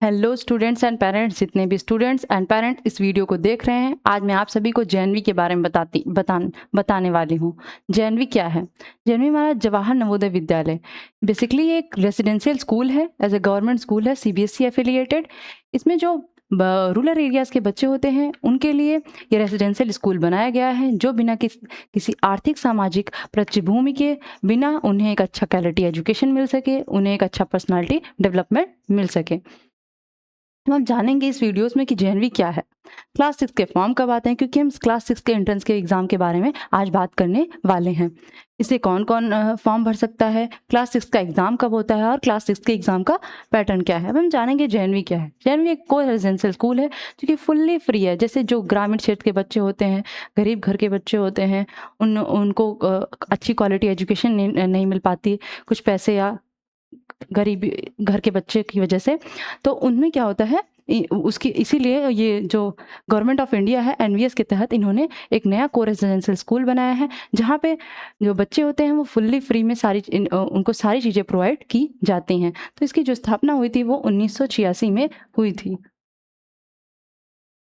Hello students and parents, जितने भी students and parent इस वीडियो को देख रहे हैं, आज मैं आप सभी को जेएनवी के बारे में बताने वाली हूँ। जेएनवी क्या है? जेएनवी हमारा जवाहर नवोदय विद्यालय बेसिकली एक रेजिडेंशियल स्कूल है, एज ए गवर्नमेंट स्कूल है, सीबीएसई एफिलिएटेड। इसमें जो रूरल एरियाज़ के बच्चे होते हैं उनके लिए ये रेजिडेंशियल स्कूल बनाया गया है, जो बिना किसी आर्थिक सामाजिक पृष्ठभूमि के बिना उन्हें एक अच्छा क्वालिटी एजुकेशन मिल सके, उन्हें एक अच्छा पर्सनालिटी डेवलपमेंट मिल सके। तो हम जानेंगे इस वीडियोस में कि जेएनवी क्या है, क्लास 6 के फॉर्म कब आते हैं, क्योंकि हम क्लास 6 के एंट्रेंस के एग्जाम के बारे में आज बात करने वाले हैं। इसे कौन कौन फॉर्म भर सकता है, क्लास 6 का एग्जाम कब होता है और क्लास 6 के एग्जाम का पैटर्न क्या है। अब हम जानेंगे जेएनवी क्या है। जेएनवी एक को रेजिडेंशियल स्कूल है जो कि फुल्ली फ्री है। जैसे जो ग्रामीण क्षेत्र के बच्चे होते हैं, गरीब घर के बच्चे होते हैं, उनको अच्छी क्वालिटी एजुकेशन नहीं मिल पाती, कुछ पैसे या गरीबी घर के बच्चे की वजह से, तो उनमें क्या होता है उसकी इसीलिए ये जो गवर्नमेंट ऑफ इंडिया है, एनवीएस के तहत इन्होंने एक नया को रेजिडेंशियल स्कूल बनाया है, जहाँ पे जो बच्चे होते हैं वो फुल्ली फ्री में उनको सारी चीज़ें प्रोवाइड की जाती हैं। तो इसकी जो स्थापना हुई थी वो 1986 में हुई थी।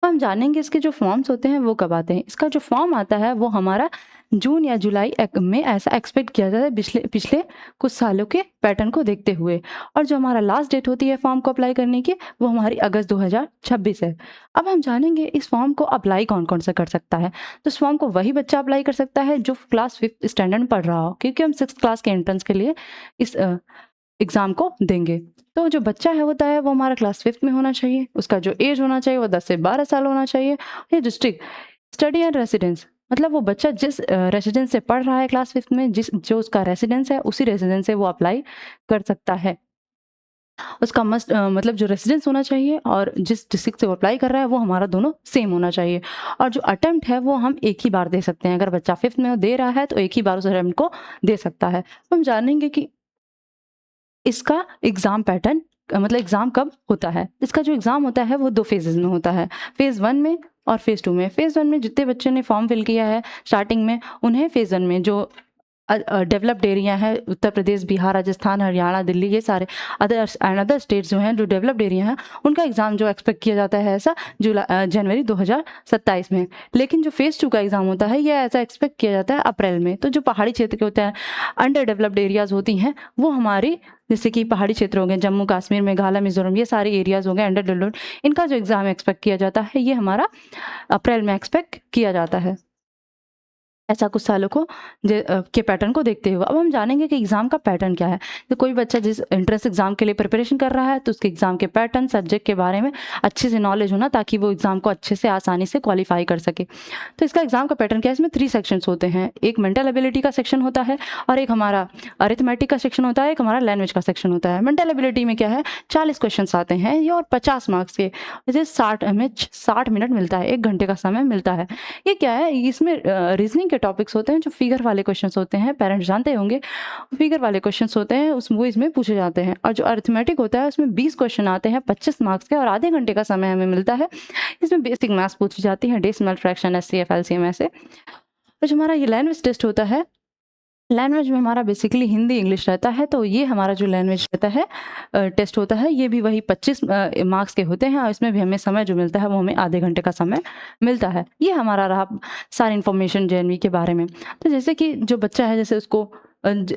तो हम जानेंगे इसके जो फॉर्म्स होते हैं वो कब आते हैं। इसका जो फॉर्म आता है वो हमारा जून या जुलाई में ऐसा एक्सपेक्ट किया जाता है पिछले कुछ सालों के पैटर्न को देखते हुए, और जो हमारा लास्ट डेट होती है फॉर्म को अप्लाई करने की वो हमारी अगस्त 2026 है। अब हम जानेंगे इस फॉर्म को अप्लाई कौन कौन सा कर सकता है। तो इस फॉर्म को वही बच्चा अप्लाई कर सकता है जो क्लास 5th स्टैंडर्ड में पढ़ रहा हो, क्योंकि हम 6th क्लास के एंट्रेंस के लिए इस एग्ज़ाम को देंगे। तो जो बच्चा है होता है वो हमारा क्लास 5th में होना चाहिए, उसका जो एज होना चाहिए वो 10 से 12 साल होना चाहिए। ये डिस्ट्रिक्ट स्टडी एंड रेसिडेंस, मतलब वो बच्चा जिस रेसिडेंस से पढ़ रहा है क्लास 5th में, जो उसका रेसिडेंस है उसी रेसिडेंस से वो अप्लाई कर सकता है। उसका मतलब जो रेसिडेंस होना चाहिए और जिस डिस्ट्रिक्ट से वो अप्लाई कर रहा है वो हमारा दोनों सेम होना चाहिए। और जो अटेम्प्ट है वो हम एक ही बार दे सकते हैं। अगर बच्चा 5th में दे रहा है तो एक ही बार उस अटेम्प्ट को दे सकता है। तो हम जानेंगे कि इसका एग्ज़ाम पैटर्न मतलब एग्ज़ाम कब होता है। इसका जो एग्ज़ाम होता है वो 2 फेजेज़ में होता है, फेज़ 1 में और फेज़ 2 में। फेज़ 1 में जितने बच्चों ने फॉर्म फिल किया है स्टार्टिंग में, उन्हें फेज़ 1 में जो डेवलप्ड एरिया है, उत्तर प्रदेश, बिहार, राजस्थान, हरियाणा, दिल्ली, ये सारे अदर स्टेट्स जो हैं जो डेवलप्ड एरिया हैं, उनका एग्ज़ाम जो एक्सपेक्ट किया जाता है ऐसा जनवरी 2027 में। लेकिन जो फेज़ 2 का एग्ज़ाम होता है ये ऐसा एक्सपेक्ट किया जाता है अप्रैल में। तो जो पहाड़ी क्षेत्र के होते हैं, अंडर डेवलप्ड एरियाज़ होती हैं, वो हमारी जैसे कि पहाड़ी क्षेत्र हो गए, जम्मू कश्मीर, मेघालय, मिजोरम, ये सारे एरियाज़ हो गए अंडर डेवलप्ड, इनका जो एग्ज़ाम एक्सपेक्ट किया जाता है ये हमारा अप्रैल में एक्सपेक्ट किया जाता है। ऐसा कुछ सालों को के पैटर्न को देखते हुए अब हम जानेंगे कि एग्ज़ाम का पैटर्न क्या है। तो कोई बच्चा जिस एंट्रेंस एग्ज़ाम के लिए प्रिपरेशन कर रहा है तो उसके एग्ज़ाम के पैटर्न, सब्जेक्ट के बारे में अच्छे से नॉलेज होना, ताकि वो एग्ज़ाम को अच्छे से आसानी से क्वालिफाई कर सके। तो इसका एग्ज़ाम का पैटर्न क्या है, इसमें 3 सेक्शंस होते हैं। एक मेंटल एबिलिटी का सेक्शन होता है, और एक हमारा अरिथमेटिक का सेक्शन होता है, एक हमारा लैंग्वेज का सेक्शन होता है। मेंटल एबिलिटी में क्या है, 40 क्वेश्चन आते हैं ये, और 50 मार्क्स के, जैसे 60 मिनट मिलता है, 1 घंटे का समय मिलता है। ये क्या है, इसमें रीजनिंग के टॉपिक्स होते हैं, जो फिगर वाले क्वेश्चंस होते हैं, पेरेंट्स जानते होंगे, फिगर वाले क्वेश्चंस होते हैं, वो इसमें पूछे जाते हैं। और जो अरिथमेटिक होता है उसमें 20 क्वेश्चन आते हैं 25 मार्क्स के, और आधे घंटे का समय हमें मिलता है। इसमें बेसिक मैथ्स पूछी जाती है, डेसिमल फ्रैक्शन, एचसीएफ, एलसीएम ऐसे। और जो हमारा ये लैंग्वेज टेस्ट होता है, लैंग्वेज में हमारा बेसिकली हिंदी इंग्लिश रहता है। तो ये हमारा जो लैंग्वेज रहता है टेस्ट होता है, ये भी वही 25 मार्क्स के होते हैं, और इसमें भी हमें समय जो मिलता है वो हमें आधे घंटे का समय मिलता है। ये हमारा रहा सारी इन्फॉर्मेशन जेएनवी के बारे में। तो जैसे कि जो बच्चा है, जैसे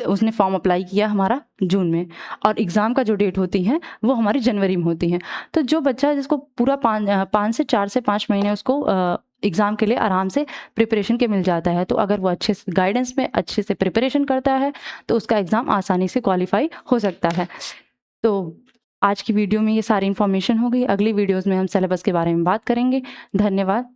उसने फॉर्म अप्लाई किया हमारा जून में, और एग्ज़ाम का जो डेट होती है वो हमारी जनवरी में होती है। तो जो बच्चा है जिसको पूरा 4 से 5 महीने उसको एग्ज़ाम के लिए आराम से प्रिपरेशन के मिल जाता है, तो अगर वो अच्छे से गाइडेंस में अच्छे से प्रिपरेशन करता है तो उसका एग्ज़ाम आसानी से क्वालिफाई हो सकता है। तो आज की वीडियो में ये सारी इन्फॉर्मेशन हो गई। अगली वीडियोज़ में हम सिलेबस के बारे में बात करेंगे। धन्यवाद।